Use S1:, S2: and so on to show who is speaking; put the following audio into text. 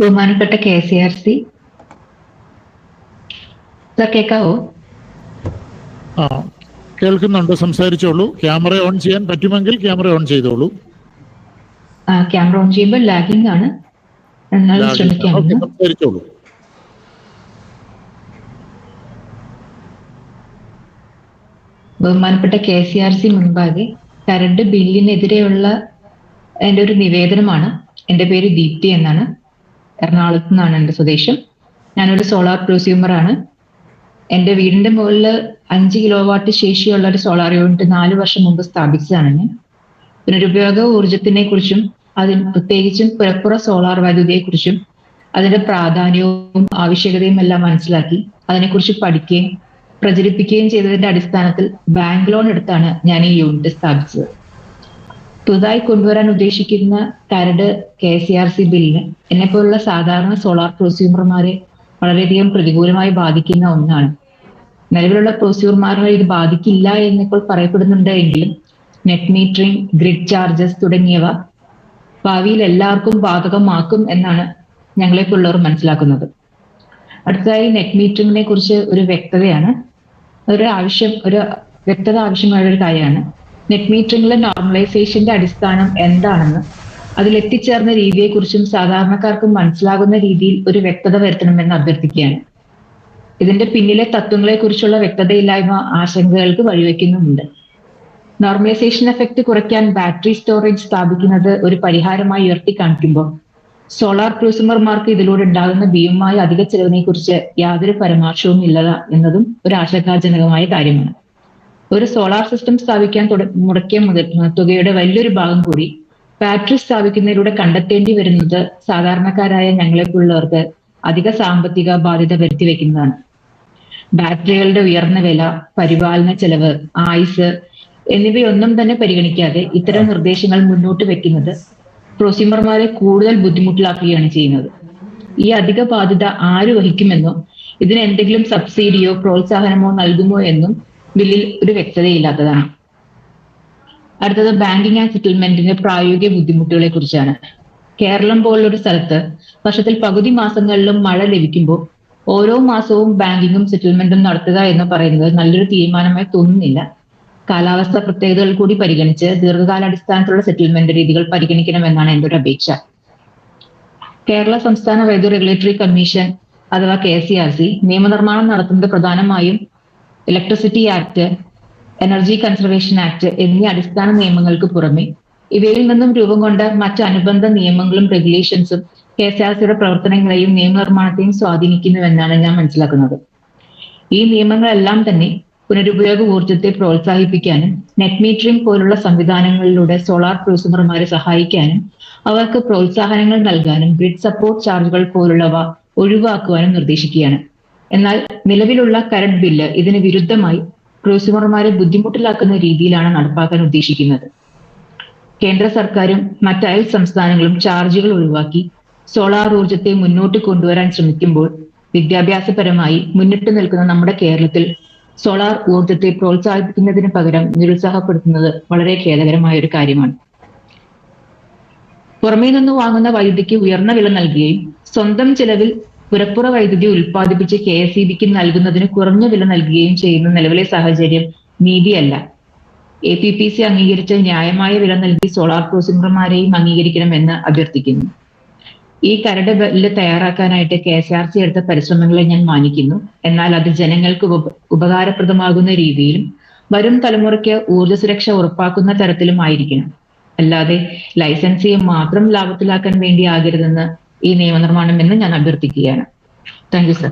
S1: ബഹുമാനപ്പെട്ട KCRC sir, കേൾക്കാവോ?
S2: കേൾക്കുന്നുണ്ട്, സംസാരിച്ചോളൂ. ക്യാമറ ഓൺ ചെയ്യാൻ പറ്റുമെങ്കിൽ ക്യാമറ ഓൺ ചെയ്തോളൂ.
S1: ക്യാമറ ഓൺ ചെയ്യുമ്പോൾ ലാഗിംഗ് ആണ്, എന്നാലും ശ്രമിക്കാമെന്ന്.
S2: സംസാരിച്ചോളൂ.
S1: ബഹുമാനപ്പെട്ട KCRC മുൻപാകെ കരണ്ട് ബില്ലിനെതിരെയുള്ള എൻ്റെ ഒരു നിവേദനമാണ്. എൻ്റെ പേര് ദീപ്തി എന്നാണ്. എറണാകുളത്ത് നിന്നാണ് എൻ്റെ സ്വദേശം. ഞാനൊരു സോളാർ പ്രൊസ്യൂമറാണ്. എൻ്റെ വീടിന്റെ മുകളിൽ 5 കിലോവാട്ട് ശേഷിയുള്ള ഒരു സോളാർ യൂണിറ്റ് 4 വർഷം മുമ്പ് സ്ഥാപിച്ചതാണ് ഞാൻ. പുനരുപയോഗ ഊർജത്തിനെ കുറിച്ചും പ്രത്യേകിച്ചും പുറപ്പുറ സോളാർ വൈദ്യുതിയെക്കുറിച്ചും അതിന്റെ പ്രാധാന്യവും ആവശ്യകതയും എല്ലാം മനസ്സിലാക്കി അതിനെക്കുറിച്ച് പഠിക്കുകയും പ്രചരിപ്പിക്കുകയും ചെയ്തതിന്റെ അടിസ്ഥാനത്തിൽ ബാങ്ക് ലോൺ എടുത്താണ് ഞാൻ ഈ യൂണിറ്റ് സ്ഥാപിച്ചത്. പുതുതായി കൊണ്ടുവരാൻ ഉദ്ദേശിക്കുന്ന കരട് KCRC ബില്ലിന് എന്നെപ്പോലുള്ള സാധാരണ സോളാർ പ്രൊസ്യൂമർമാരെ വളരെയധികം പ്രതികൂലമായി ബാധിക്കുന്ന ഒന്നാണ്. നിലവിലുള്ള പ്രൊസ്യൂമർമാരെ ഇത് ബാധിക്കില്ല എന്നിപ്പോൾ പറയപ്പെടുന്നുണ്ട് എങ്കിലും നെറ്റ് മീറ്ററിംഗ്, ഗ്രിഡ് ചാർജസ് തുടങ്ങിയവ ഭാവിയിൽ എല്ലാവർക്കും ബാധകമാക്കും എന്നാണ് ഞങ്ങളെപ്പോലുള്ളവർ മനസ്സിലാക്കുന്നത്. അടുത്തതായി നെറ്റ് മീറ്ററിങ്ങിനെ കുറിച്ച് ഒരു വ്യക്തതയാണ്. ഒരു വ്യക്തത ആവശ്യമായ ഒരു കാര്യമാണ്. നെറ്റ് മീറ്ററിംഗിലെ നോർമലൈസേഷന്റെ അടിസ്ഥാനം എന്താണെന്ന് അതിലെത്തിച്ചേർന്ന രീതിയെക്കുറിച്ചും സാധാരണക്കാർക്ക് മനസ്സിലാകുന്ന രീതിയിൽ ഒരു വ്യക്തത വരുത്തണമെന്ന് അഭ്യർത്ഥിക്കുകയാണ്. ഇതിന്റെ പിന്നിലെ തത്വങ്ങളെക്കുറിച്ചുള്ള വ്യക്തതയില്ലായ്മ ആശങ്കകൾക്ക് വഴിവെക്കുന്നുമുണ്ട്. നോർമലൈസേഷൻ എഫക്ട് കുറയ്ക്കാൻ ബാറ്ററി സ്റ്റോറേജ് സ്ഥാപിക്കുന്നത് ഒരു പരിഹാരമായി ഉയർത്തി കാണിക്കുമ്പോൾ സോളാർ പ്രൊസ്യൂമർമാർക്ക് ഇതിലൂടെ ഉണ്ടാകുന്ന ഭീമമായ അധിക ചെലവിനെ കുറിച്ച് യാതൊരു പരാമർശവും ഇല്ല എന്നതും ഒരു ആശങ്കാജനകമായ കാര്യമാണ്. ഒരു സോളാർ സിസ്റ്റം സ്ഥാപിക്കാൻ മുടക്കിയ തുകയുടെ വലിയൊരു ഭാഗം കൂടി ബാറ്ററി സ്ഥാപിക്കുന്നതിലൂടെ കണ്ടെത്തേണ്ടി വരുന്നത് സാധാരണക്കാരായ ഞങ്ങളെപ്പോലുള്ളവർക്ക് അധിക സാമ്പത്തിക ബാധ്യത വരുത്തി വെക്കുന്നതാണ്. ബാറ്ററികളുടെ ഉയർന്ന വില, പരിപാലന ചെലവ്, ആയുസ് എന്നിവയൊന്നും തന്നെ പരിഗണിക്കാതെ ഇത്തരം നിർദ്ദേശങ്ങൾ മുന്നോട്ട് വെക്കുന്നത് പ്രൊസ്യൂമർമാരെ കൂടുതൽ ബുദ്ധിമുട്ടിലാക്കുകയാണ് ചെയ്യുന്നത്. ഈ അധിക ബാധ്യത ആര് വഹിക്കുമെന്നോ ഇതിന് എന്തെങ്കിലും സബ്സിഡിയോ പ്രോത്സാഹനമോ നൽകുമോ എന്നും ബില്ലിൽ ഒരു വ്യക്തതയില്ലാത്തതാണ്. അടുത്തത് ബാങ്കിങ് ആൻഡ് സെറ്റിൽമെന്റിന്റെ പ്രായോഗിക ബുദ്ധിമുട്ടുകളെ കുറിച്ചാണ്. കേരളം പോലുള്ളൊരു സ്ഥലത്ത് വർഷത്തിൽ പകുതി മാസങ്ങളിലും മഴ ലഭിക്കുമ്പോൾ ഓരോ മാസവും ബാങ്കിങ്ങും സെറ്റിൽമെന്റും നടത്തുക എന്ന് പറയുന്നത് നല്ലൊരു തീരുമാനമായി തോന്നുന്നില്ല. കാലാവസ്ഥ പ്രത്യേകതകൾ കൂടി പരിഗണിച്ച് ദീർഘകാലാടിസ്ഥാനത്തിലുള്ള സെറ്റിൽമെന്റ് രീതികൾ പരിഗണിക്കണമെന്നാണ് എൻ്റെ ഒരു അപേക്ഷ. കേരള സംസ്ഥാന വൈദ്യുതി റെഗുലേറ്ററി കമ്മീഷൻ അഥവാ KCRC നിയമനിർമ്മാണം നടത്തുന്നത് പ്രധാനമായും electricity act, energy conservation act എന്നീ അടിസ്ഥാന നിയമങ്ങൾക്ക് പുറമെ ഇവയിൽ നിന്നും രൂപം കൊണ്ട മറ്റ് അനുബന്ധ നിയമങ്ങളും റെഗുലേഷൻസും KCRCയുടെ പ്രവർത്തനങ്ങളെയും നിയമനിർമ്മാണത്തെയും സ്വാധീനിക്കുന്നുവെന്നാണ് ഞാൻ മനസ്സിലാക്കുന്നത്. ഈ നിയമങ്ങളെല്ലാം തന്നെ പുനരുപയോഗ ഊർജ്ജത്തെ പ്രോത്സാഹിപ്പിക്കാനും നെറ്റ് മീറ്ററിംഗ് പോലുള്ള സംവിധാനങ്ങളിലൂടെ സോളാർ പ്രൊസ്യൂമർമാരെ സഹായിക്കാനും അവർക്ക് പ്രോത്സാഹനങ്ങൾ നൽകാനും ഗ്രിഡ് സപ്പോർട്ട് ചാർജുകൾ പോലുള്ളവ ഒഴിവാക്കുവാനും നിർദ്ദേശിക്കുകയാണ്. എന്നാൽ നിലവിലുള്ള കറണ്ട് ബില്ല് ഇതിന് വിരുദ്ധമായി പ്രൊസ്യൂമർമാരെ ബുദ്ധിമുട്ടിലാക്കുന്ന രീതിയിലാണ് നടപ്പാക്കാൻ ഉദ്ദേശിക്കുന്നത്. കേന്ദ്ര സർക്കാരും മറ്റ് അയൽ സംസ്ഥാനങ്ങളും ചാർജുകൾ ഒഴിവാക്കി സോളാർ ഊർജ്ജത്തെ മുന്നോട്ട് കൊണ്ടുവരാൻ ശ്രമിക്കുമ്പോൾ വിദ്യാഭ്യാസപരമായി മുന്നിട്ട് നിൽക്കുന്ന നമ്മുടെ കേരളത്തിൽ സോളാർ ഊർജ്ജത്തെ പ്രോത്സാഹിപ്പിക്കുന്നതിന് പകരം നിരുത്സാഹപ്പെടുത്തുന്നത് വളരെ ഖേദകരമായ ഒരു കാര്യമാണ്. പുറമേ നിന്ന് വാങ്ങുന്ന വൈദ്യുതിക്ക് ഉയർന്ന വില നൽകുകയും സ്വന്തം ചെലവിൽ പുറപ്പുറ വൈദ്യുതി ഉൽപ്പാദിപ്പിച്ച് KSEBക്ക് നൽകുന്നതിന് കുറഞ്ഞ വില നൽകുകയും ചെയ്യുന്ന നിലവിലെ സാഹചര്യം നീതിയല്ല. APPC അംഗീകരിച്ച ന്യായമായ വില നൽകി സോളാർ പ്രൊസ്യൂമർമാരെയും അംഗീകരിക്കണമെന്ന് അഭ്യർത്ഥിക്കുന്നു. ഈ കരട് ബില്ല് തയ്യാറാക്കാനായിട്ട് KCRC എടുത്ത പരിശ്രമങ്ങളെ ഞാൻ മാനിക്കുന്നു. എന്നാൽ അത് ജനങ്ങൾക്ക് ഉപകാരപ്രദമാകുന്ന രീതിയിലും വരും തലമുറയ്ക്ക് ഊർജ്ജ സുരക്ഷ ഉറപ്പാക്കുന്ന തരത്തിലും ആയിരിക്കണം. അല്ലാതെ ലൈസൻസിയെ മാത്രം ലാഭത്തിലാക്കാൻ വേണ്ടി ആകരുതെന്ന് ഈ നിയമനിർമ്മാണം എന്ന് ഞാൻ അഭ്യർത്ഥിക്കുകയാണ്. Thank you sir.